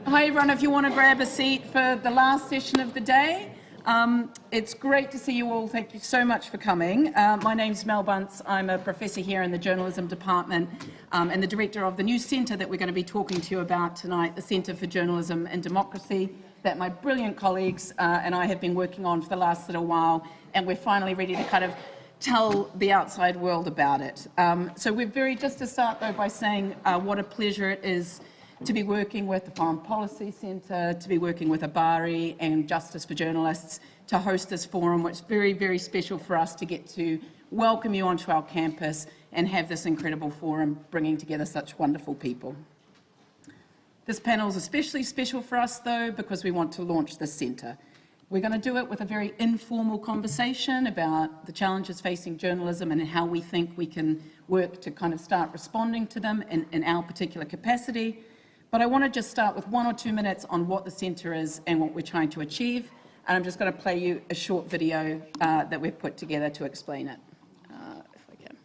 Hi everyone, if you want to grab a seat for the last session of the day. It's great to see you all. Thank you so much for coming. My name's Mel Bunce. I'm a professor here in the journalism department and the director of the new centre that we're going to be talking to you about tonight, the Centre for Journalism and Democracy, that my brilliant colleagues and I have been working on for the last little while, and we're finally ready to kind of tell the outside world about it. So we're just to start though by saying what a pleasure it is to be working with the Foreign Policy Centre, to be working with Abari and Justice for Journalists to host this forum, which is very, very special for us to get to welcome you onto our campus and have this incredible forum bringing together such wonderful people. This panel is especially special for us though because we want to launch this centre. We're going to do it with a very informal conversation about the challenges facing journalism and how we think we can work to kind of start responding to them in our particular capacity. But I want to just start with 1 or 2 minutes on what the centre is and what we're trying to achieve. And I'm just going to play you a short video that we've put together to explain it, if I can.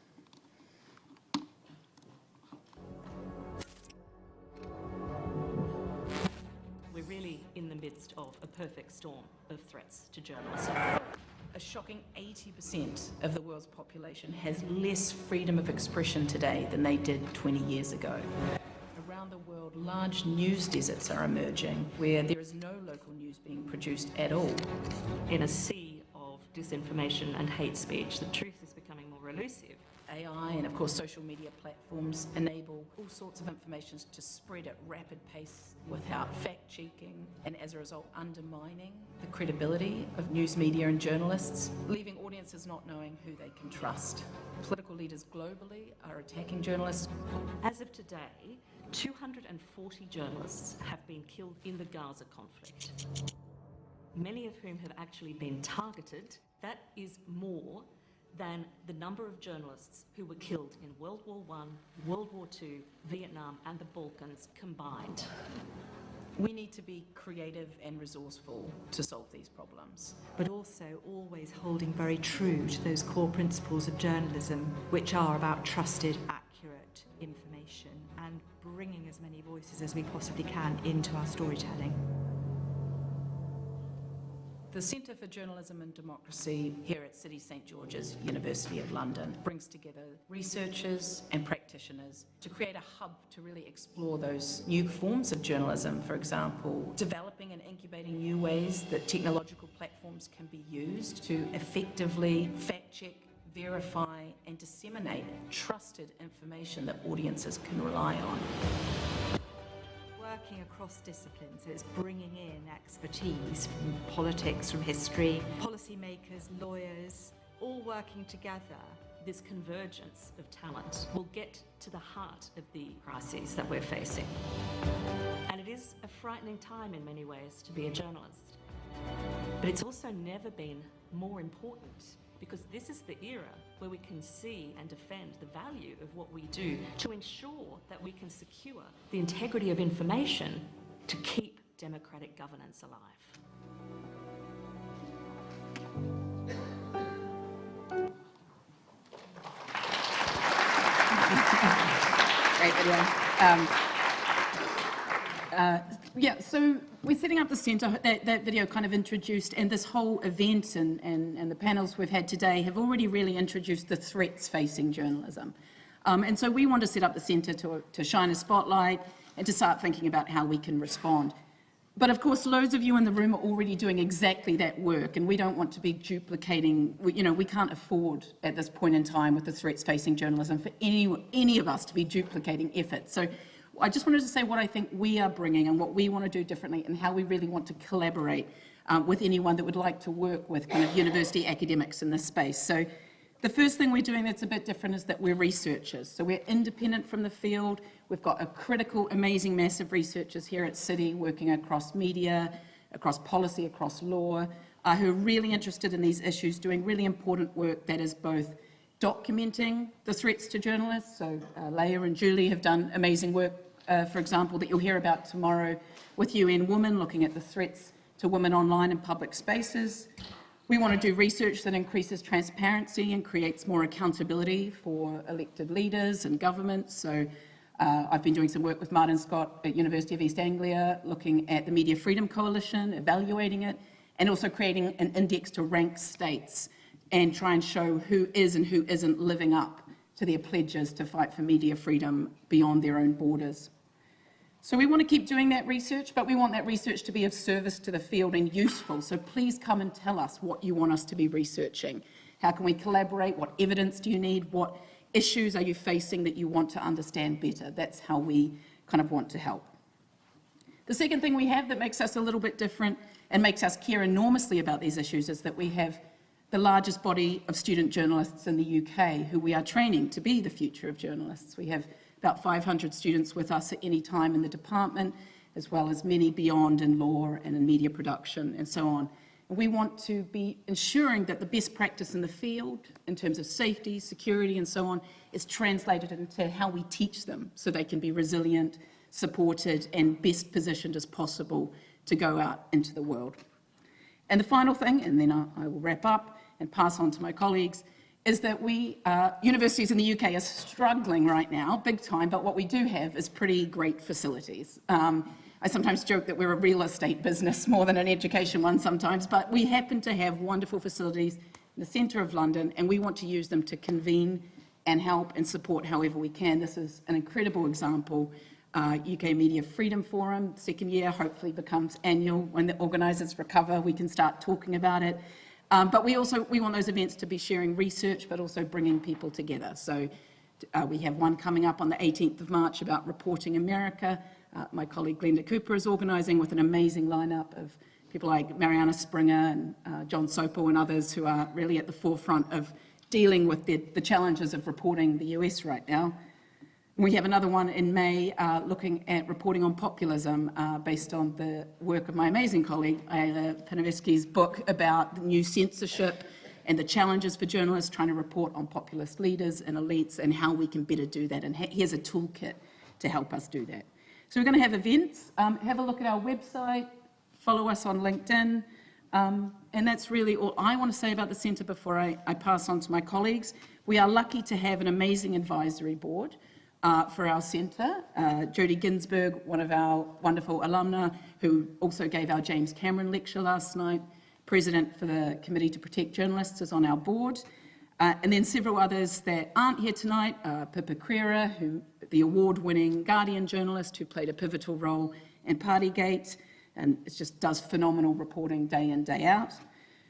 We're really in the midst of a perfect storm of threats to journalism. A shocking 80% of the world's population has less freedom of expression today than they did 20 years ago. Around the world, large news deserts are emerging where there is no local news being produced at all. In a sea of disinformation and hate speech, the truth is becoming more elusive. AI and, of course, social media platforms enable all sorts of information to spread at rapid pace without fact-checking and, as a result, undermining the credibility of news media and journalists, leaving audiences not knowing who they can trust. Political leaders globally are attacking journalists. As of today, 240 journalists have been killed in the Gaza conflict, many of whom have actually been targeted. That is more than the number of journalists who were killed in World War I, World War II, Vietnam and the Balkans combined. We need to be creative and resourceful to solve these problems. But also always holding very true to those core principles of journalism, which are about trusted, accurate information and bringing as many voices as we possibly can into our storytelling. The Centre for Journalism and Democracy here at City St George's, University of London, brings together researchers and practitioners to create a hub to really explore those new forms of journalism, for example, developing and incubating new ways that technological platforms can be used to effectively fact-check, verify and disseminate trusted information that audiences can rely on. Working across disciplines, it's bringing in expertise from politics, from history, policymakers, lawyers, all working together. This convergence of talent will get to the heart of the crises that we're facing. And it is a frightening time in many ways to be a journalist. But it's also never been more important, because this is the era where we can see and defend the value of what we do to ensure that we can secure the integrity of information to keep democratic governance alive. Great video. Yeah, so we're setting up the centre. That video kind of introduced, and this whole event and the panels we've had today have already really introduced the threats facing journalism. And so we want to set up the centre to shine a spotlight and to start thinking about how we can respond. But of course, loads of you in the room are already doing exactly that work, and we don't want to be duplicating. We can't afford at this point in time with the threats facing journalism for any of us to be duplicating efforts. So I just wanted to say what I think we are bringing and what we want to do differently and how we really want to collaborate with anyone that would like to work with kind of university academics in this space. So the first thing we're doing that's a bit different is that we're researchers. So we're independent from the field. We've got a critical, amazing, massive researchers here at City working across media, across policy, across law, who are really interested in these issues, doing really important work that is both documenting the threats to journalists. So Leah and Julie have done amazing work, for example, that you'll hear about tomorrow with UN Women, looking at the threats to women online in public spaces. We want to do research that increases transparency and creates more accountability for elected leaders and governments. So I've been doing some work with Martin Scott at University of East Anglia, looking at the Media Freedom Coalition, evaluating it, and also creating an index to rank states and try and show who is and who isn't living up to their pledges to fight for media freedom beyond their own borders. So we want to keep doing that research, but we want that research to be of service to the field and useful. So please come and tell us what you want us to be researching. How can we collaborate? What evidence do you need? What issues are you facing that you want to understand better? That's how we kind of want to help. The second thing we have that makes us a little bit different and makes us care enormously about these issues is that we have the largest body of student journalists in the UK who we are training to be the future of journalists. We have about 500 students with us at any time in the department, as well as many beyond in law and in media production and so on. And we want to be ensuring that the best practice in the field, in terms of safety, security and so on, is translated into how we teach them so they can be resilient, supported and best positioned as possible to go out into the world. And the final thing, and then I will wrap up and pass on to my colleagues, is that universities in the UK are struggling right now, big time, but what we do have is pretty great facilities. I sometimes joke that we're a real estate business more than an education one sometimes, but we happen to have wonderful facilities in the centre of London, and we want to use them to convene and help and support however we can. This is an incredible example. UK Media Freedom Forum, second year, hopefully becomes annual. When the organisers recover, we can start talking about it. But we want those events to be sharing research, but also bringing people together. So we have one coming up on the 18th of March about Reporting America. My colleague Glenda Cooper is organising with an amazing lineup of people like Mariana Springer and John Sopel and others who are really at the forefront of dealing with the challenges of reporting the US right now. We have another one in May looking at reporting on populism based on the work of my amazing colleague, Ayla Panellists' book about the new censorship and the challenges for journalists trying to report on populist leaders and elites and how we can better do that. And here's a toolkit to help us do that. So we're going to have events, have a look at our website, follow us on LinkedIn, and that's really all I want to say about the centre before I pass on to my colleagues. We are lucky to have an amazing advisory board for our centre. Jodie Ginsberg, one of our wonderful alumna, who also gave our James Cameron lecture last night, president for the Committee to Protect Journalists, is on our board. And then several others that aren't here tonight, Pippa Crerar, the award-winning Guardian journalist who played a pivotal role in Partygate, and it just does phenomenal reporting day in, day out.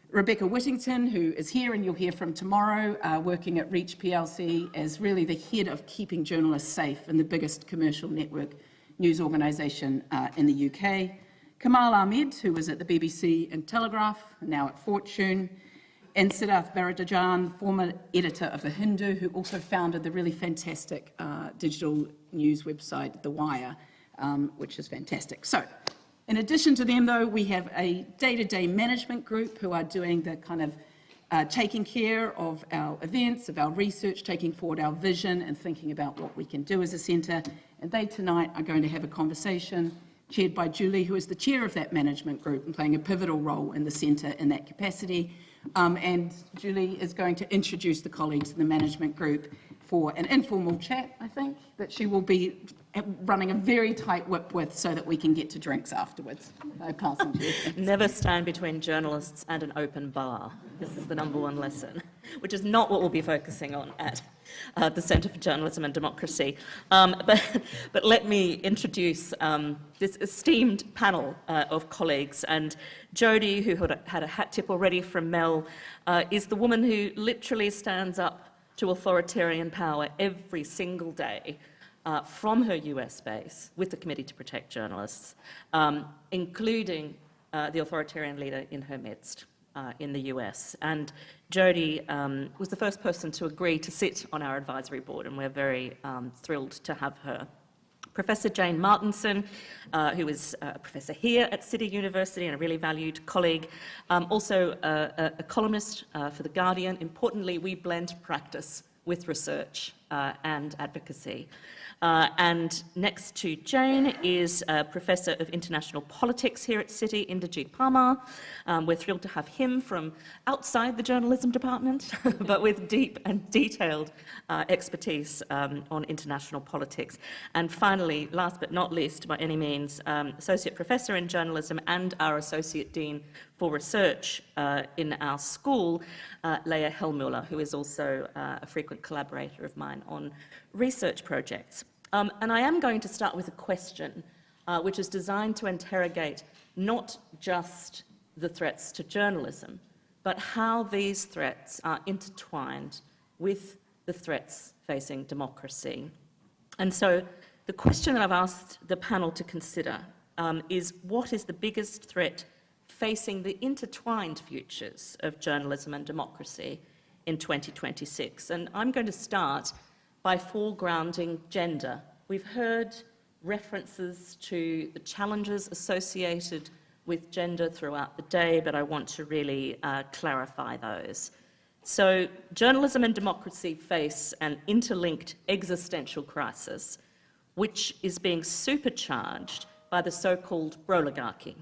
Rebecca Whittington, who is here and you'll hear from tomorrow, working at Reach plc as really the head of keeping journalists safe in the biggest commercial network news organisation in the UK. Kamal Ahmed, who was at the BBC and Telegraph, now at Fortune. And Siddharth Bharadwajan, former editor of The Hindu, who also founded the really fantastic digital news website, The Wire, which is fantastic. So, in addition to them, though, we have a day-to-day management group who are doing the kind of taking care of our events, of our research, taking forward our vision and thinking about what we can do as a centre. And they tonight are going to have a conversation chaired by Julie, who is the chair of that management group and playing a pivotal role in the centre in that capacity. And Julie is going to introduce the colleagues in the management group for an informal chat, I think, that she will be running a very tight whip with so that we can get to drinks afterwards. I pass on to you. Never stand between journalists and an open bar. This is the number one lesson, which is not what we'll be focusing on at the Centre for Journalism and Democracy. But let me introduce this esteemed panel of colleagues. And Jodie, who had a hat tip already from Mel, is the woman who literally stands up to authoritarian power every single day from her US base with the Committee to Protect Journalists, including the authoritarian leader in her midst in the US. And Jodie was the first person to agree to sit on our advisory board, and we're very thrilled to have her. Professor Jane Martinson, who is a professor here at City University and a really valued colleague, also a columnist for The Guardian. Importantly, we blend practice with research and advocacy. And next to Jane is a Professor of International Politics here at City, Inderjeet Parmar. We're thrilled to have him from outside the journalism department, but with deep and detailed expertise on international politics. And finally, last but not least by any means, Associate Professor in Journalism and our Associate Dean for Research in our school, Leah Hellmuller, who is also a frequent collaborator of mine on research projects. And I am going to start with a question which is designed to interrogate not just the threats to journalism, but how these threats are intertwined with the threats facing democracy. And so the question that I've asked the panel to consider is, what is the biggest threat facing the intertwined futures of journalism and democracy in 2026? And I'm going to start by foregrounding gender. We've heard references to the challenges associated with gender throughout the day, but I want to really clarify those. So journalism and democracy face an interlinked existential crisis, which is being supercharged by the so-called broligarchy.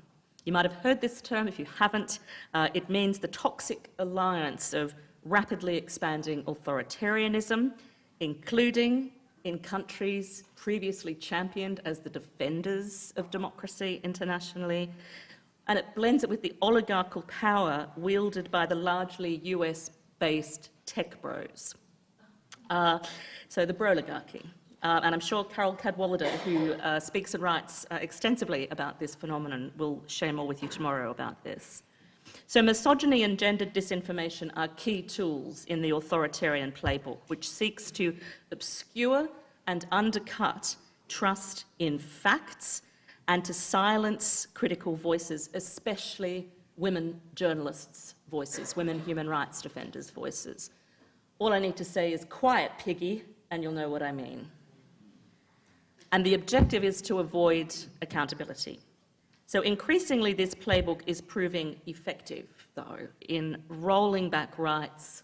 You might have heard this term. If you haven't, it means the toxic alliance of rapidly expanding authoritarianism, including in countries previously championed as the defenders of democracy internationally, and it blends it with the oligarchical power wielded by the largely US-based tech bros. So the broligarchy. And I'm sure Carol Cadwallader, who speaks and writes extensively about this phenomenon, will share more with you tomorrow about this. So misogyny and gendered disinformation are key tools in the authoritarian playbook, which seeks to obscure and undercut trust in facts and to silence critical voices, especially women journalists' voices, women human rights defenders' voices. All I need to say is quiet, piggy, and you'll know what I mean. And the objective is to avoid accountability. So increasingly, this playbook is proving effective, though, in rolling back rights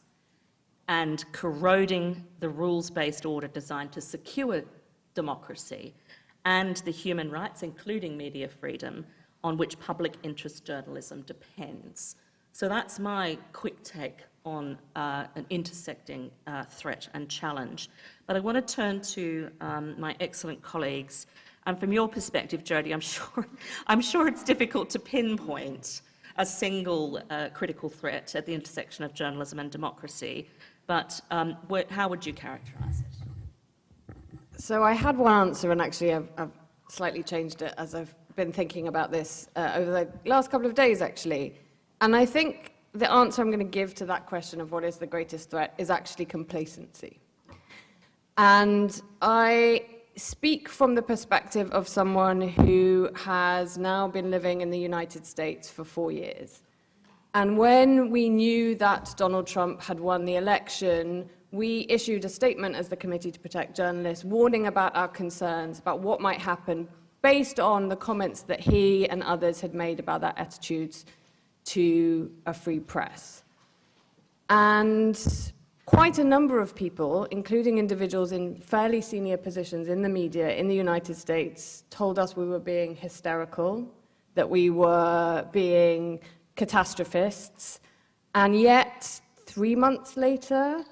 and corroding the rules-based order designed to secure democracy and the human rights, including media freedom, on which public interest journalism depends. So that's my quick take on an intersecting threat and challenge. But I want to turn to my excellent colleagues. And from your perspective, Jodie, I'm sure it's difficult to pinpoint a single critical threat at the intersection of journalism and democracy. But how would you characterise it? So I had one answer, and actually I've slightly changed it as I've been thinking about this over the last couple of days, actually. And I think the answer I'm going to give to that question of what is the greatest threat is actually complacency. And I speak from the perspective of someone who has now been living in the United States for 4 years. And when we knew that Donald Trump had won the election, we issued a statement as the Committee to Protect Journalists, warning about our concerns about what might happen based on the comments that he and others had made about their attitudes to a free press. And quite a number of people, including individuals in fairly senior positions in the media in the United States, told us we were being hysterical, that we were being catastrophists. And yet, 3 months later,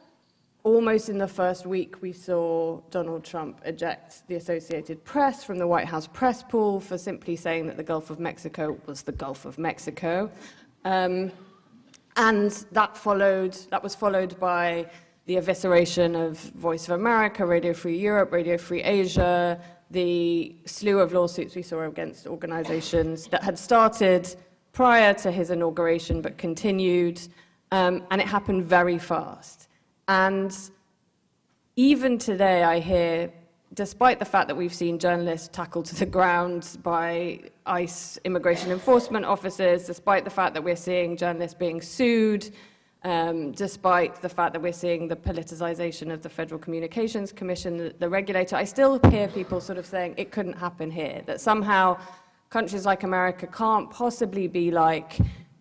almost in the first week, we saw Donald Trump eject the Associated Press from the White House press pool for simply saying that the Gulf of Mexico was the Gulf of Mexico. And that was followed by the evisceration of Voice of America, Radio Free Europe, Radio Free Asia, the slew of lawsuits we saw against organizations that had started prior to his inauguration but continued, and it happened very fast. And even today I hear, despite the fact that we've seen journalists tackled to the ground by ICE immigration enforcement officers, despite the fact that we're seeing journalists being sued, despite the fact that we're seeing the politicization of the Federal Communications Commission, the regulator, I still hear people sort of saying it couldn't happen here, that somehow countries like America can't possibly be like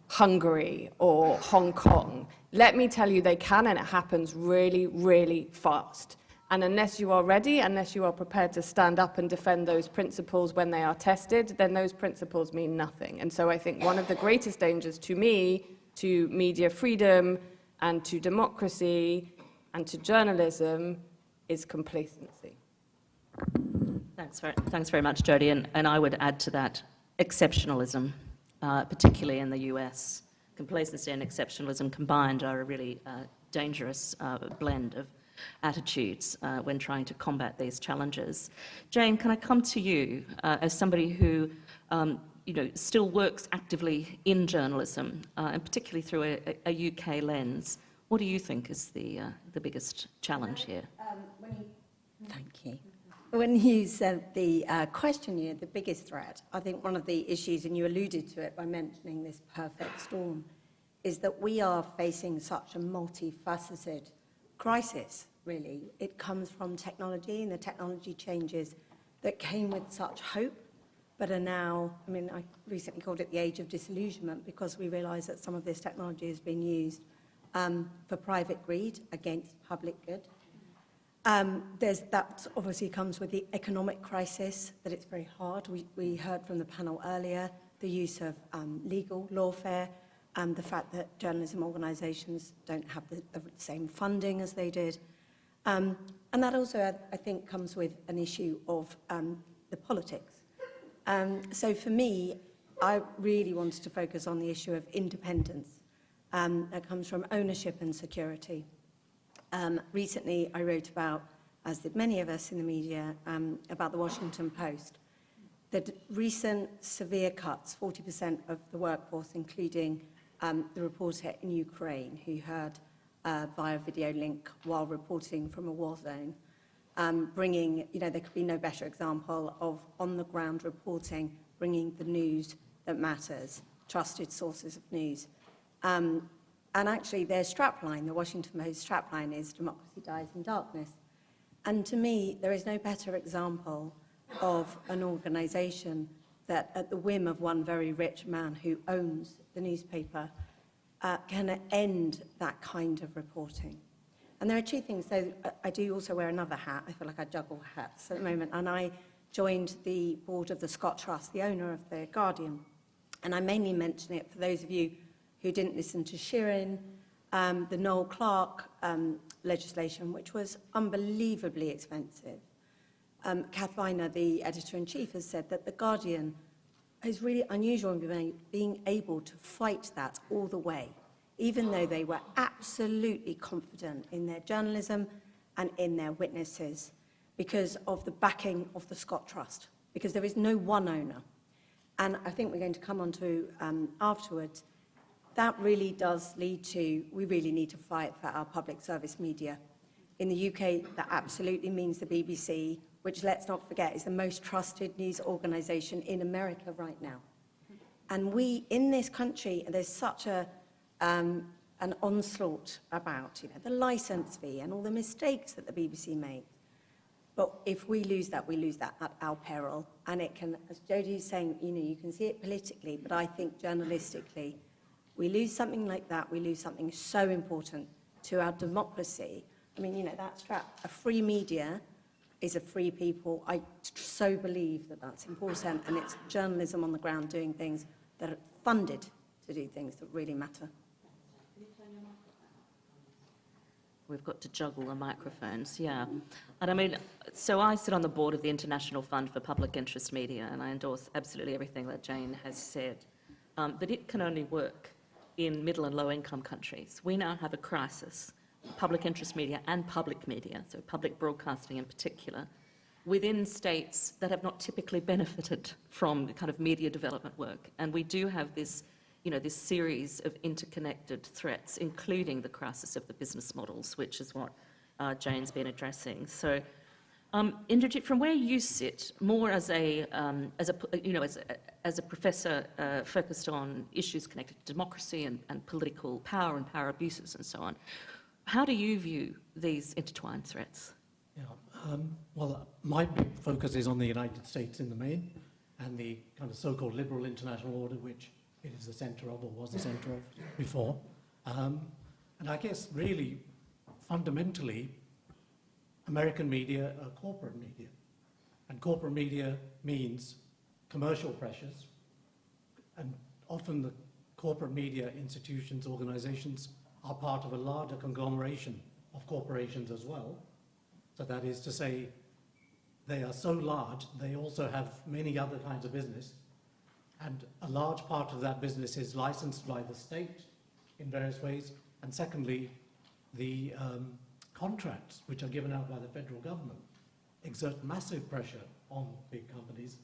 Hungary or Hong Kong. Let me tell you, they can, and it happens really, really fast. And unless you are ready, unless you are prepared to stand up and defend those principles when they are tested, then those principles mean nothing. And so I think one of the greatest dangers to me, to media freedom and to democracy and to journalism is complacency. Thanks very much, Jodie. And I would add to that exceptionalism, particularly in the US. Complacency and exceptionalism combined are a really dangerous blend of attitudes when trying to combat these challenges. Jane, can I come to you as somebody who still works actively in journalism, and particularly through a UK lens? What do you think is the biggest challenge here? Thank you. When you said the question here, the biggest threat, I think one of the issues, and you alluded to it by mentioning this perfect storm, is that we are facing such a multifaceted crisis, really. It comes from technology and the technology changes that came with such hope, but are now, I mean, I recently called it the age of disillusionment, because we realise that some of this technology has been used for private greed against public good. That obviously comes with the economic crisis, that it's very hard. We heard from the panel earlier the use of legal lawfare, the fact that journalism organisations don't have the same funding as they did. And that also, I think, comes with an issue of the politics. So for me, I really wanted to focus on the issue of independence that comes from ownership and security. Recently, I wrote about, as did many of us in the media, about the Washington Post. The recent severe cuts, 40% of the workforce, including the reporter in Ukraine who heard via video link while reporting from a war zone, bringing, there could be no better example of on-the-ground reporting, bringing the news that matters, trusted sources of news. And actually, their strapline, the Washington Post strapline, is "Democracy dies in darkness." And to me, there is no better example of an organisation that, at the whim of one very rich man who owns the newspaper, can end that kind of reporting. And there are two things. So I do also wear another hat. I feel like I juggle hats at the moment. And I joined the board of the Scott Trust, the owner of The Guardian. And I mainly mention it for those of you who didn't listen to Shirin, the Noel Clark legislation, which was unbelievably expensive. Kath Weiner, the editor-in-chief, has said that The Guardian is really unusual in being able to fight that all the way, even though they were absolutely confident in their journalism and in their witnesses, because of the backing of the Scott Trust, because there is no one owner. And I think we're going to come on to afterwards, that really does lead to, we really need to fight for our public service media. In the UK, that absolutely means the BBC, which, let's not forget, is the most trusted news organisation in America right now. And we, in this country, there's such an onslaught about the licence fee and all the mistakes that the BBC made. But if we lose that at our peril. And it can, as Jodie is saying, you can see it politically, but I think journalistically, we lose something like that, we lose something so important to our democracy. I mean, that strap, a free media is a free people. I so believe that that's important, and it's journalism on the ground doing things that are funded to do things that really matter. We've got to juggle the microphones, yeah. And I mean, so I sit on the board of the International Fund for Public Interest Media, and I endorse absolutely everything that Jane has said. But it can only work in middle and low-income countries. We now have a crisis, public interest media and public media, so public broadcasting in particular, within states that have not typically benefited from the kind of media development work. And we do have this, this series of interconnected threats, including the crisis of the business models, which is what Jane's been addressing. So, Indrajit, from where you sit, more as a professor focused on issues connected to democracy and political power and power abuses and so on, how do you view these intertwined threats? Yeah, well, my focus is on the United States in the main, and the kind of so-called liberal international order, which it is the centre of, or was the centre of before. And I guess really, fundamentally, American media are corporate media. And corporate media means commercial pressures, and often the corporate media institutions, organizations, are part of a larger conglomeration of corporations as well. So that is to say, they are so large, they also have many other kinds of business, and a large part of that business is licensed by the state in various ways, and secondly, the contracts which are given out by the federal government exert massive pressure on big companies,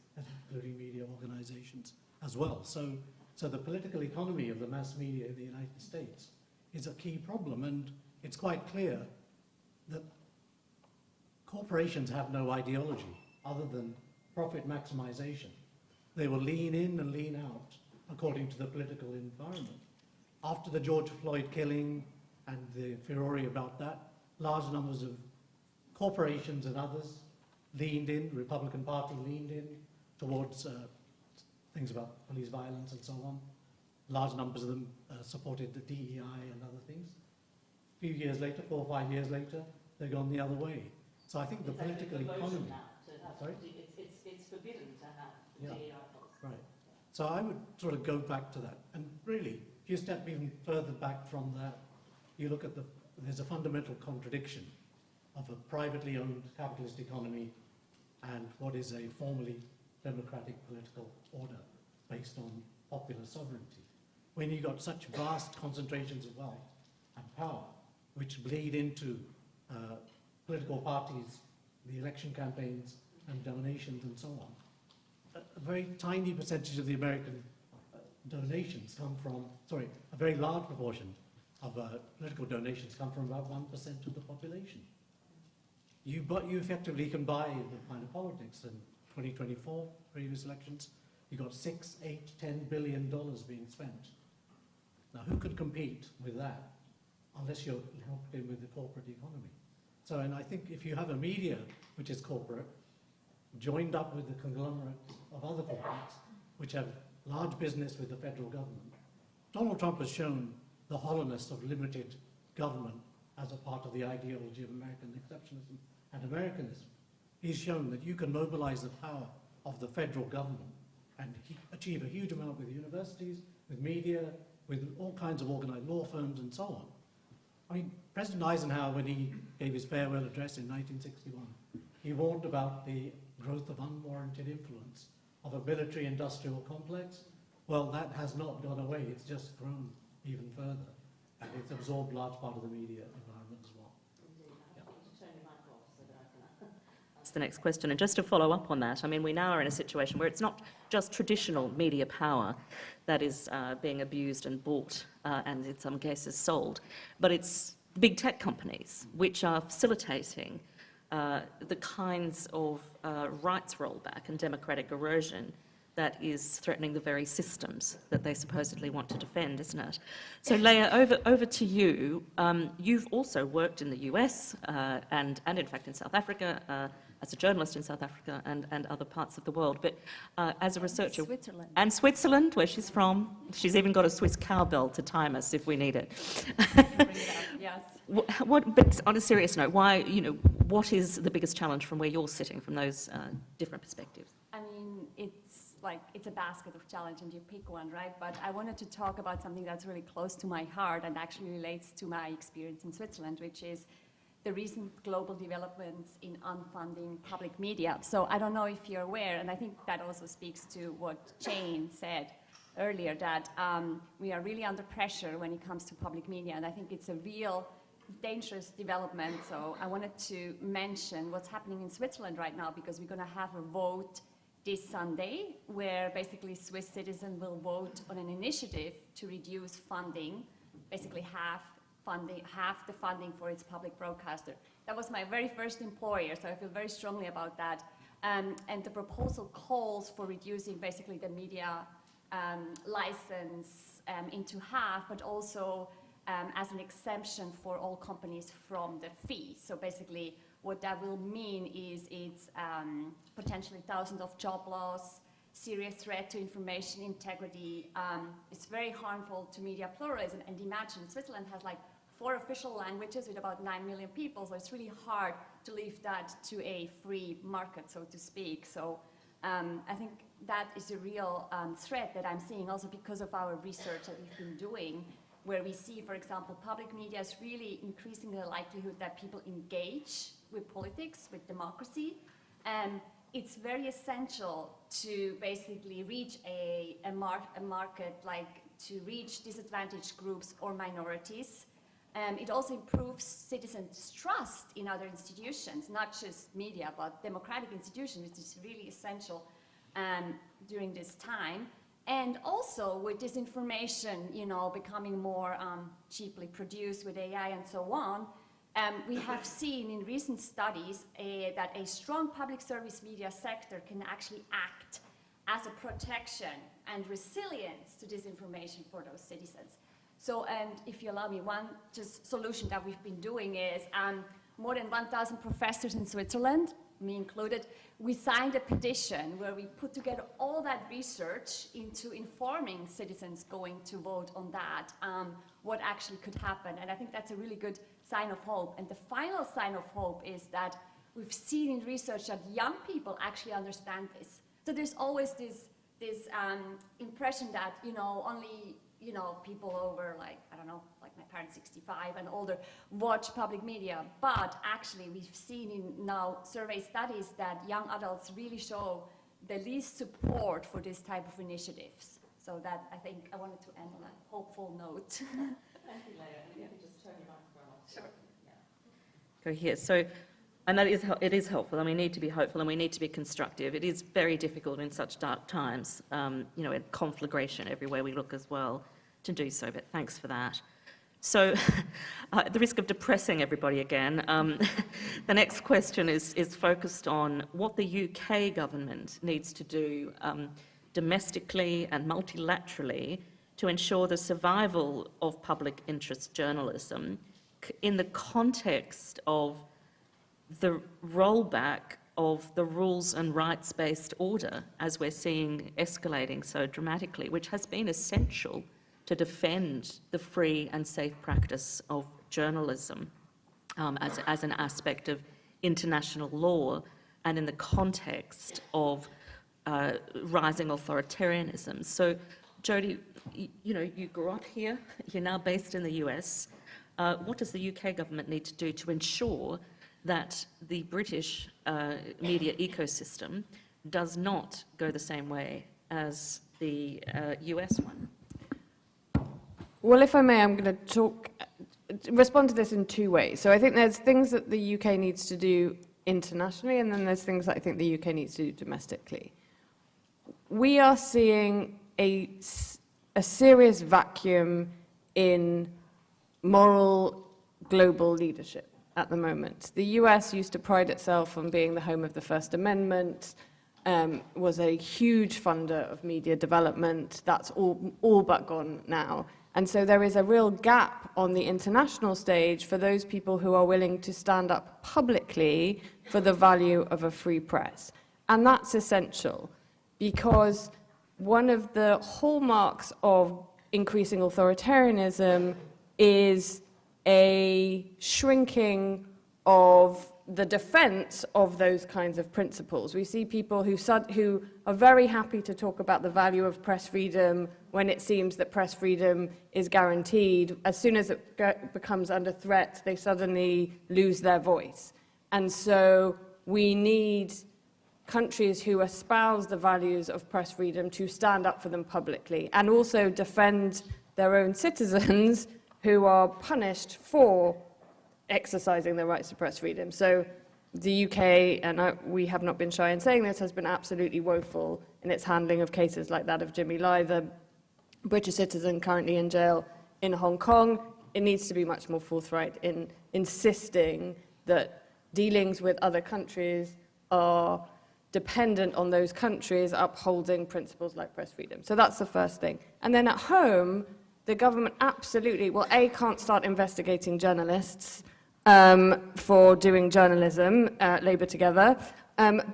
including media organizations as well. So the political economy of the mass media in the United States is a key problem, and it's quite clear that corporations have no ideology other than profit maximization. They will lean in and lean out according to the political environment. After the George Floyd killing and the furore about that, large numbers of corporations and others leaned in, Republican Party leaned in towards things about police violence and so on. Large numbers of them supported the DEI and other things. A few years later, 4 or 5 years later, they've gone the other way. So I think the political economy... Sorry? It's forbidden to have Yeah. DEI policy. Right. So I would sort of go back to that. And really, if you step even further back from that, you look at there's a fundamental contradiction of a privately owned capitalist economy and what is a formally democratic political order based on popular sovereignty. When you've got such vast concentrations of wealth and power, which bleed into political parties, the election campaigns and donations and so on, a very tiny percentage of the American donations come from, a very large proportion of political donations come from about 1% of the population. You effectively can buy the kind of politics. In 2024, previous elections, you got $6, $8, $10 billion being spent. Now, who can compete with that unless you're helped in with the corporate economy? So, and I think if you have a media which is corporate, joined up with the conglomerate of other corporates, which have large business with the federal government, Donald Trump has shown the hollowness of limited government as a part of the ideology of American exceptionalism and Americanism. He's shown that you can mobilize the power of the federal government and achieve a huge amount with universities, with media, with all kinds of organized law firms and so on. I mean, President Eisenhower, when he gave his farewell address in 1961, he warned about the growth of unwarranted influence of a military-industrial complex. Well, that has not gone away. It's just grown even further, and it's absorbed large part of the media environment as well. That's the next question. And just to follow up on that, I mean, we now are in a situation where it's not just traditional media power that is being abused and bought and in some cases sold, but it's big tech companies which are facilitating the kinds of rights rollback and democratic erosion that is threatening the very systems that they supposedly want to defend, isn't it? So, Leah, over to you. You've also worked in the US and in fact in South Africa, as a journalist in South Africa and other parts of the world, but as a researcher... Switzerland. And Switzerland, where she's from. She's even got a Swiss cowbell to time us if we need it. Yes. But on a serious note, what is the biggest challenge from where you're sitting, from those different perspectives? I mean, it's a basket of challenge and you pick one, right? But I wanted to talk about something that's really close to my heart and actually relates to my experience in Switzerland, which is the recent global developments in unfunding public media. So I don't know if you're aware, and I think that also speaks to what Jane said earlier, that we are really under pressure when it comes to public media, and I think it's a real dangerous development. So I wanted to mention what's happening in Switzerland right now, because we're going to have a vote this Sunday where basically Swiss citizens will vote on an initiative to reduce funding, basically half the funding for its public broadcaster. That was my very first employer, so I feel very strongly about that. And the proposal calls for reducing basically the media license into half, but also as an exemption for all companies from the fee. So basically what that will mean is it's potentially thousands of job loss, serious threat to information integrity. It's very harmful to media pluralism. And imagine, Switzerland has like 4 official languages with about 9 million people, so it's really hard to leave that to a free market, so to speak. So I think that is a real threat that I'm seeing also because of our research that we've been doing, where we see, for example, public media is really increasing the likelihood that people engage with politics, with democracy. It's very essential to basically reach a market, like to reach disadvantaged groups or minorities. It also improves citizens' trust in other institutions, not just media, but democratic institutions, which is really essential during this time. And also with disinformation, you know, becoming more cheaply produced with AI and so on, we have seen in recent studies that a strong public service media sector can actually act as a protection and resilience to disinformation for those citizens. So, and if you allow me, one just solution that we've been doing is more than 1,000 professors in Switzerland, me included, we signed a petition where we put together all that research into informing citizens going to vote on that, what actually could happen. And I think that's a really good sign of hope. And the final sign of hope is that we've seen in research that young people actually understand this. So there's always this impression that, you know, only, you know, people over, like, I don't know, like my parents 65 and older watch public media. But actually we've seen in now survey studies that young adults really show the least support for this type of initiatives. So that, I think I wanted to end on a hopeful note. Thank you, Leah. You can just turn your microphone off. Sure. Go here. So, and that is, it is helpful, and we need to be hopeful and we need to be constructive. It is very difficult in such dark times, you know, conflagration everywhere we look as well, to do so, but thanks for that. So, at the risk of depressing everybody again, the next question is focused on what the UK government needs to do domestically and multilaterally to ensure the survival of public interest journalism in the context of the rollback of the rules and rights-based order, as we're seeing escalating so dramatically, which has been essential to defend the free and safe practice of journalism as an aspect of international law and in the context of rising authoritarianism. So, Jodie, you know, you grew up here, you're now based in the US. What does the UK government need to do to ensure that the British media ecosystem does not go the same way as the US one? Well, if I may, I'm going to respond to this in two ways. So I think there's things that the UK needs to do internationally, and then there's things that I think the UK needs to do domestically. We are seeing a serious vacuum in moral global leadership at the moment. The US used to pride itself on being the home of the First Amendment, was a huge funder of media development. That's all but gone now. And so there is a real gap on the international stage for those people who are willing to stand up publicly for the value of a free press. And that's essential because one of the hallmarks of increasing authoritarianism is a shrinking of the defense of those kinds of principles. We see people who are very happy to talk about the value of press freedom when it seems that press freedom is guaranteed. As soon as it becomes under threat, they suddenly lose their voice. And so we need countries who espouse the values of press freedom to stand up for them publicly and also defend their own citizens who are punished for exercising their rights to press freedom. So the UK, and we have not been shy in saying this, has been absolutely woeful in its handling of cases like that of Jimmy Lai, the British citizen currently in jail in Hong Kong. It needs to be much more forthright in insisting that dealings with other countries are dependent on those countries upholding principles like press freedom. So that's the first thing. And then at home, the government absolutely, well, A, can't start investigating journalists for doing journalism, Labour Together,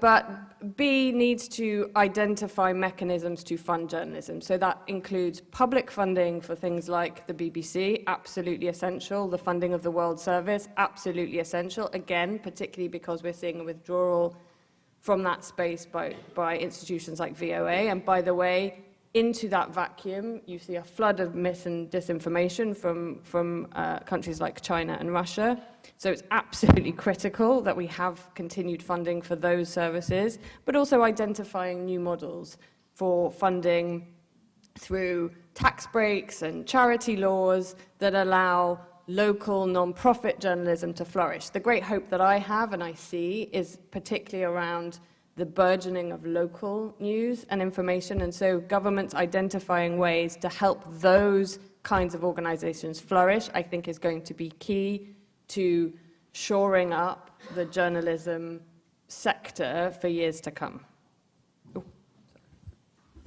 but B needs to identify mechanisms to fund journalism. So that includes public funding for things like the BBC, absolutely essential, the funding of the World Service, absolutely essential, again, particularly because we're seeing a withdrawal from that space by institutions like VOA. And by the way, into that vacuum, you see a flood of mis and disinformation from countries like China and Russia. So it's absolutely critical that we have continued funding for those services, but also identifying new models for funding through tax breaks and charity laws that allow local non-profit journalism to flourish. The great hope that I have and I see is particularly around the burgeoning of local news and information, and so governments identifying ways to help those kinds of organizations flourish, I think is going to be key to shoring up the journalism sector for years to come.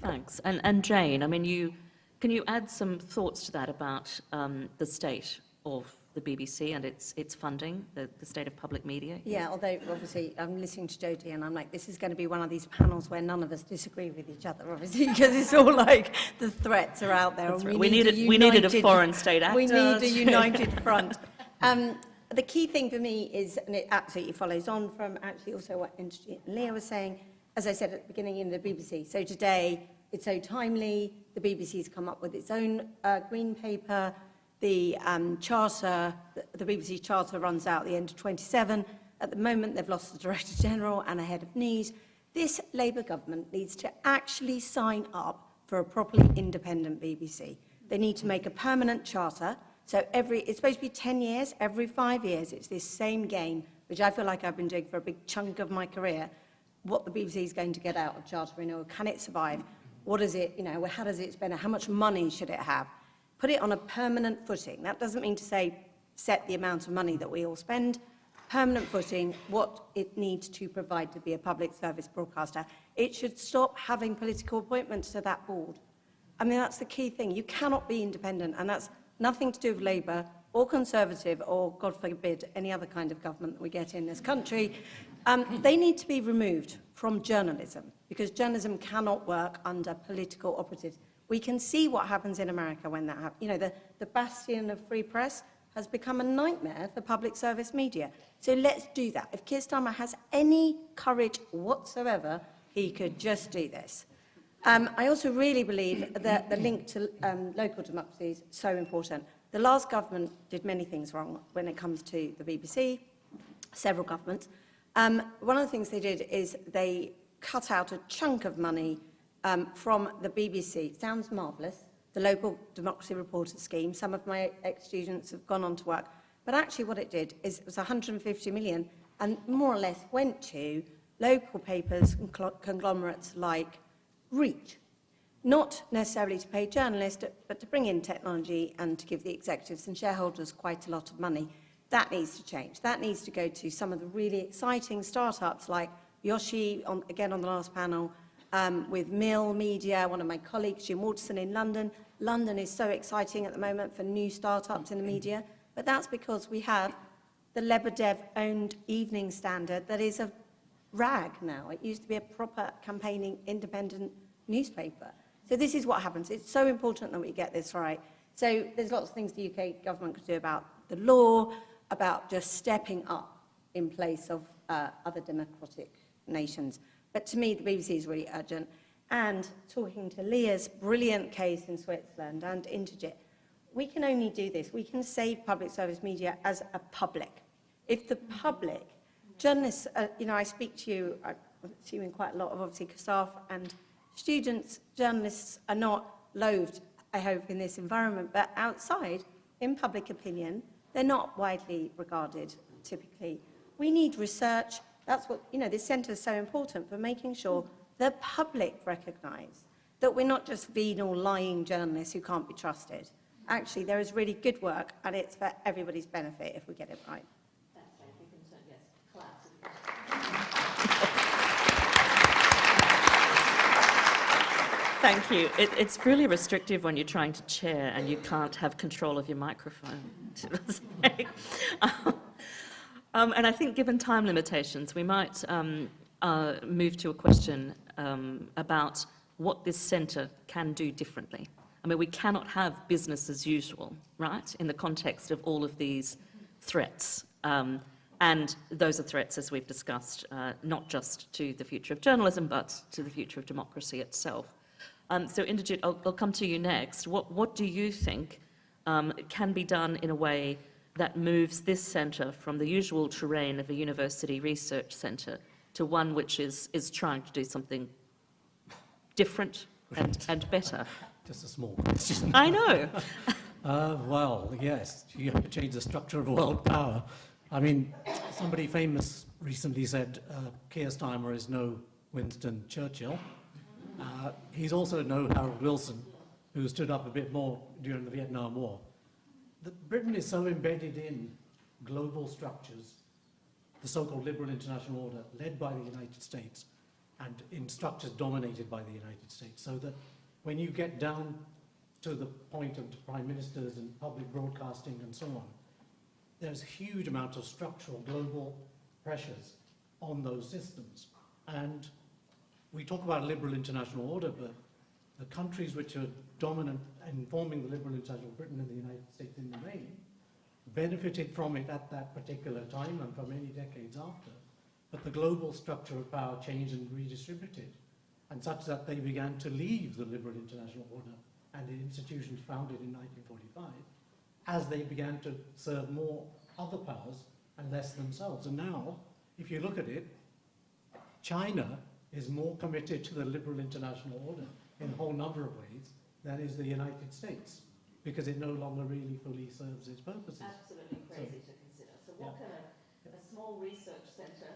Thanks. And Jane, I mean, can you add some thoughts to that about the state of the BBC and its funding, the state of public media? Yeah, although obviously I'm listening to Jodie and I'm like, this is going to be one of these panels where none of us disagree with each other, obviously, because it's all like the threats are out there. And we needed a foreign state actor. We need a united front. The key thing for me is, and it absolutely follows on from actually also what Industry and Leah was saying, as I said at the beginning in the BBC. So today, it's so timely, the BBC's come up with its own green paper. The charter, the BBC charter runs out at the end of 27. At the moment, they've lost the Director General and a head of news. This Labour government needs to actually sign up for a properly independent BBC. They need to make a permanent charter. So it's supposed to be 10 years, every 5 years, it's this same game, which I feel like I've been doing for a big chunk of my career. What the BBC is going to get out of charter renewal, can it survive? What is it, how does it spend? How much money should it have? Put it on a permanent footing. That doesn't mean to say set the amount of money that we all spend. Permanent footing, what it needs to provide to be a public service broadcaster. It should stop having political appointments to that board. I mean, that's the key thing. You cannot be independent, and that's nothing to do with Labour or Conservative or, God forbid, any other kind of government that we get in this country. They need to be removed from journalism because journalism cannot work under political operatives. We can see what happens in America when that happens. The bastion of free press has become a nightmare for public service media. So let's do that. If Keir Starmer has any courage whatsoever, he could just do this. I also really believe that the link to local democracy is so important. The last government did many things wrong when it comes to the BBC, several governments. One of the things they did is they cut out a chunk of money from the BBC. It sounds marvellous, the Local Democracy Reporter Scheme. Some of my ex-students have gone on to work. But actually what it did is it was 150 million and more or less went to local papers and conglomerates like Reach. Not necessarily to pay journalists, but to bring in technology and to give the executives and shareholders quite a lot of money. That needs to change. That needs to go to some of the really exciting startups like Yoshi, again on the last panel, with Mill Media, one of my colleagues, Jim Waterson in London. London is so exciting at the moment for new startups in the media, but that's because we have the Lebedev-owned Evening Standard that is a rag now. It used to be a proper campaigning independent newspaper. So this is what happens. It's so important that we get this right. So there's lots of things the UK government could do about the law, about just stepping up in place of other democratic nations. But to me, the BBC is really urgent. And talking to Leah's brilliant case in Switzerland and Interjet, we can only do this. We can save public service media as a public. If the public, journalists, I speak to you, I'm assuming quite a lot of obviously staff and students, journalists are not loathed, I hope, in this environment, but outside, in public opinion, they're not widely regarded, typically. We need research. That's what, this centre is so important for making sure the public recognise that we're not just venal, lying journalists who can't be trusted. Actually, there is really good work, and it's for everybody's benefit if we get it right. Thank you. It's really restrictive when you're trying to chair and you can't have control of your microphone. And I think given time limitations, we might move to a question about what this centre can do differently. I mean, we cannot have business as usual, right, in the context of all of these threats. And those are threats, as we've discussed, not just to the future of journalism, but to the future of democracy itself. So, Inderjit, I'll come to you next. What do you think can be done in a way that moves this centre from the usual terrain of a university research centre to one which is trying to do something different and better? Just a small question. I know. Well, yes, you have to change the structure of world power. I mean, somebody famous recently said Keir Starmer is no Winston Churchill. He's also no Harold Wilson, who stood up a bit more during the Vietnam War. Britain is so embedded in global structures, the so-called liberal international order, led by the United States, and in structures dominated by the United States, so that when you get down to the point of prime ministers and public broadcasting and so on, there's huge amounts of structural global pressures on those systems. And we talk about a liberal international order, but the countries which are dominant in forming the liberal international, Britain and the United States in the main, benefited from it at that particular time and for many decades after. But the global structure of power changed and redistributed, and such that they began to leave the liberal international order and the institutions founded in 1945 as they began to serve more other powers and less themselves. And now, if you look at it, China is more committed to the liberal international order in a whole number of ways than is the United States, because it no longer really fully serves its purposes. Absolutely crazy to consider. So what can a small research centre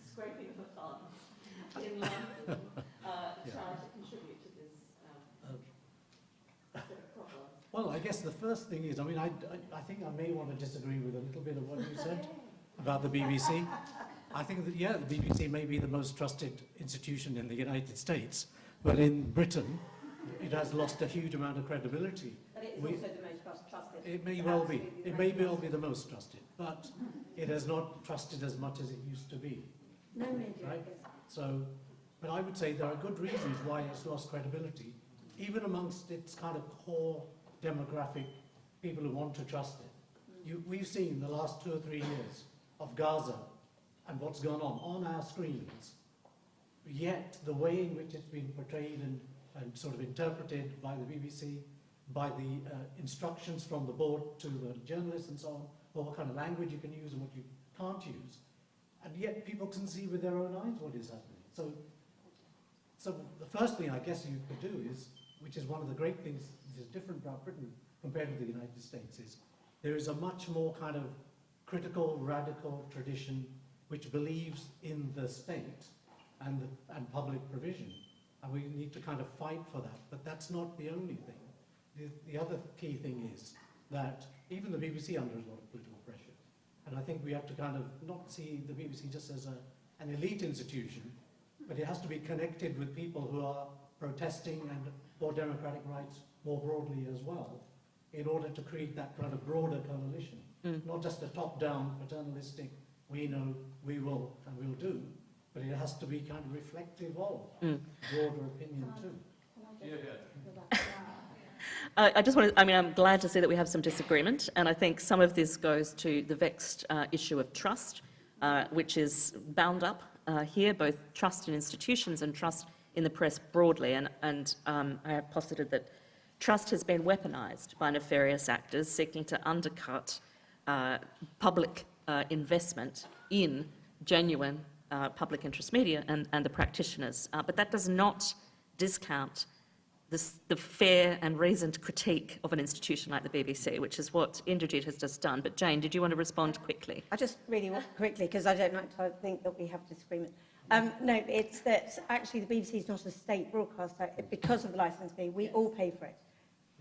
scraping for funds in London try to contribute to this set of problems? Well, I guess the first thing is, I mean, I think I may want to disagree with a little bit of what you said about the BBC. I think that, yeah, the BBC may be the most trusted institution in the United States, but in Britain, it has lost a huge amount of credibility. But it is also the most trusted. It may well be. It may well be the most trusted, but it has not trusted as much as it used to be. No media Right? is. So, but I would say there are good reasons why it's lost credibility, even amongst its kind of core demographic people who want to trust it. We've seen the last 2 or 3 years of Gaza and what's gone on our screens, yet the way in which it's been portrayed and sort of interpreted by the BBC, by the instructions from the board to the journalists and so on, or what kind of language you can use and what you can't use, and yet people can see with their own eyes what is happening. So the first thing I guess you could do is, which is one of the great things that is different about Britain compared to the United States, is there is a much more kind of critical, radical tradition which believes in the state and public provision. And we need to kind of fight for that. But that's not the only thing. The other key thing is that even the BBC under a lot of political pressure. And I think we have to kind of not see the BBC just as an elite institution, but it has to be connected with people who are protesting and for democratic rights more broadly as well, in order to create that kind of broader coalition. Not just a top-down, paternalistic, we know, we will, and we'll do, but it has to be kind of reflective of broader opinion too. I just want to, I mean, I'm glad to see that we have some disagreement, and I think some of this goes to the vexed issue of trust, which is bound up here, both trust in institutions and trust in the press broadly, and I have posited that trust has been weaponised by nefarious actors seeking to undercut public investment in genuine public interest media and the practitioners. But that does not discount the fair and reasoned critique of an institution like the BBC, which is what Inderjit has just done. But Jane, did you want to respond quickly? I just really want quickly, because I don't like to think that we have disagreement. No, it's that actually the BBC is not a state broadcaster because of the licence fee. We all pay for it.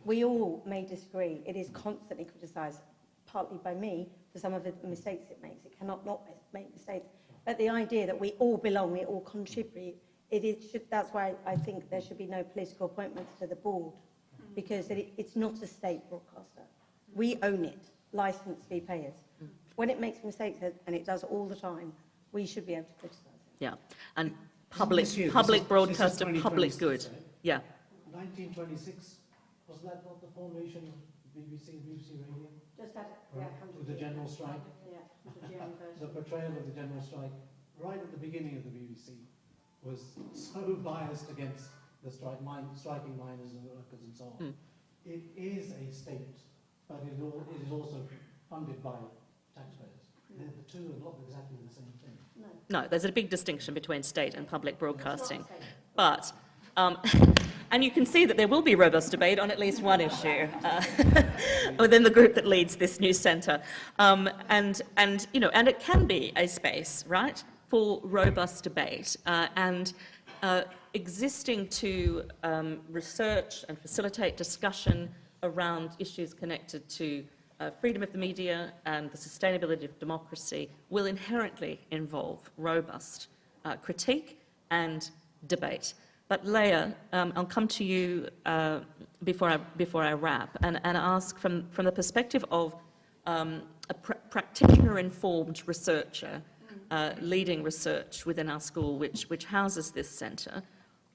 We all may disagree. It is constantly criticised, partly by me, for some of the mistakes it makes. It cannot not make mistakes. But the idea that we all belong, we all contribute, that's why I think there should be no political appointments to the board, because it's not a state broadcaster. We own it, licence fee payers. when it makes mistakes, and it does all the time, we should be able to criticise it. Yeah, and This year, public this is broadcast and 2026, public good. right? Yeah. 1926, was that not the formation of BBC Radio? Just add, With the general strike? The portrayal of the general strike, right at the beginning of the BBC, was so biased against the striking miners and workers and so on. It is a state, but it is also funded by taxpayers. The two are not exactly the same thing. No, there's a big distinction between state and public broadcasting. But, and you can see that there will be robust debate on at least one issue within the group that leads this new centre. And it can be a space, right, for robust debate and existing to research and facilitate discussion around issues connected to freedom of the media and the sustainability of democracy will inherently involve robust critique and debate. But Leah, I'll come to you before I wrap and ask from the perspective of a practitioner-informed researcher leading research within our school, which houses this centre.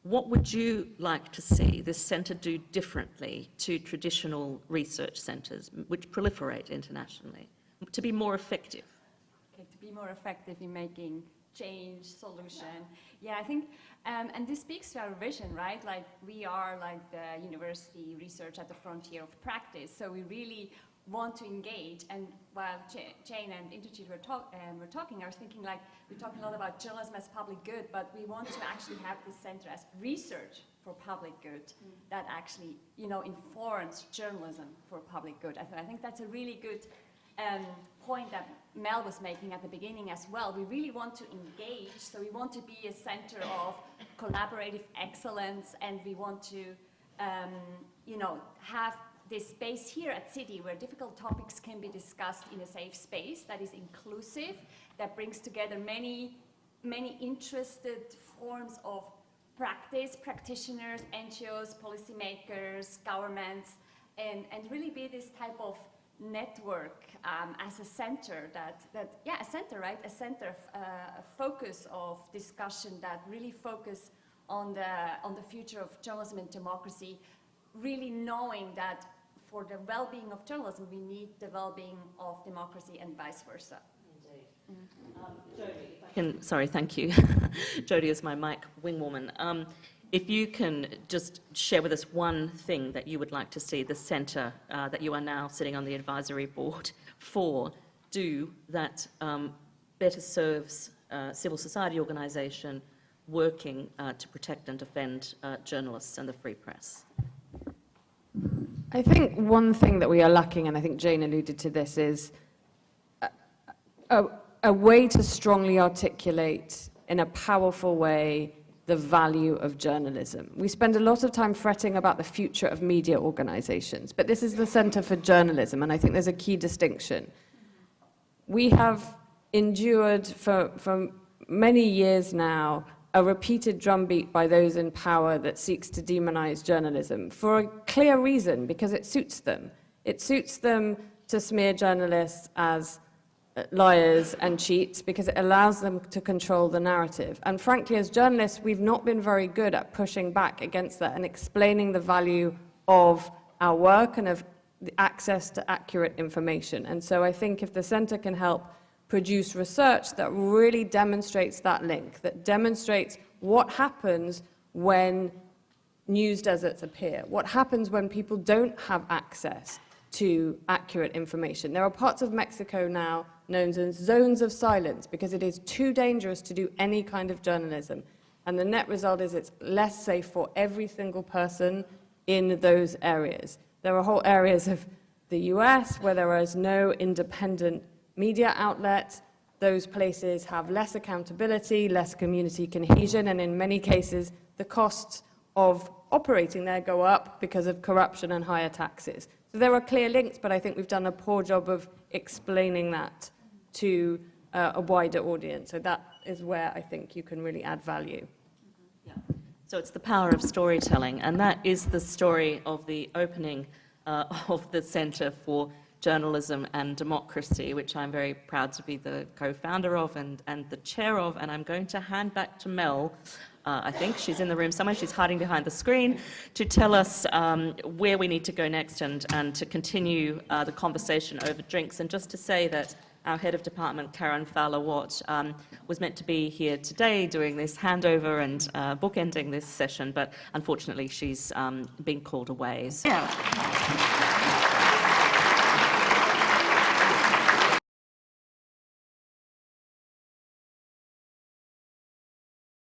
What would you like to see this centre do differently to traditional research centres, which proliferate internationally, to be more effective? Okay, to be more effective in making change, solution. Yeah, I think, and this speaks to our vision, right? Like, we are like the university research at the frontier of practice, so we really want to engage. And while Jane and Interchief were talking, I was thinking, like, we're talking a lot about journalism as public good, but we want to actually have this center as research for public good that actually, informs journalism for public good. I think that's a really good point that Mel was making at the beginning as well. We really want to engage, so we want to be a center of collaborative excellence, and we want to, have this space here at City where difficult topics can be discussed in a safe space that is inclusive, that brings together many interested forms of practice, practitioners, NGOs, policymakers, governments, and really be this type of network as a center a center, right? A center, a focus of discussion that really focus on the future of journalism and democracy, really knowing that for the well-being of journalism, we need the well-being of democracy and vice versa. Jodie, sorry, thank you. Jodie is my mic wingwoman. If you can just share with us one thing that you would like to see the centre that you are now sitting on the advisory board for do that better serves civil society organisation working to protect and defend journalists and the free press. I think one thing that we are lacking, and I think Jane alluded to this, is a way to strongly articulate in a powerful way the value of journalism. We spend a lot of time fretting about the future of media organizations, but this is the Centre for Journalism, and I think there's a key distinction. We have endured for many years now a repeated drumbeat by those in power that seeks to demonize journalism for a clear reason, because it suits them. It suits them to smear journalists as liars and cheats because it allows them to control the narrative. And frankly, as journalists, we've not been very good at pushing back against that and explaining the value of our work and of the access to accurate information. And so I think if the centre can help produce research that really demonstrates that link, that demonstrates what happens when news deserts appear, what happens when people don't have access to accurate information. There are parts of Mexico now known as zones of silence because it is too dangerous to do any kind of journalism. And the net result is it's less safe for every single person in those areas. There are whole areas of the US where there is no independent media outlet. Those places have less accountability, less community cohesion, and in many cases, the costs of operating there go up because of corruption and higher taxes. So there are clear links, but I think we've done a poor job of explaining that to a wider audience. So that is where I think you can really add value. Yeah. So it's the power of storytelling, and that is the story of the opening of the Centre for Journalism and Democracy, which I'm very proud to be the co-founder of and the chair of, and I'm going to hand back to Mel. I think she's in the room somewhere, she's hiding behind the screen, to tell us where we need to go next and to continue the conversation over drinks. And just to say that our head of department, Karen Fowler-Watt, was meant to be here today doing this handover and bookending this session, but unfortunately she's been called away. So. Yeah.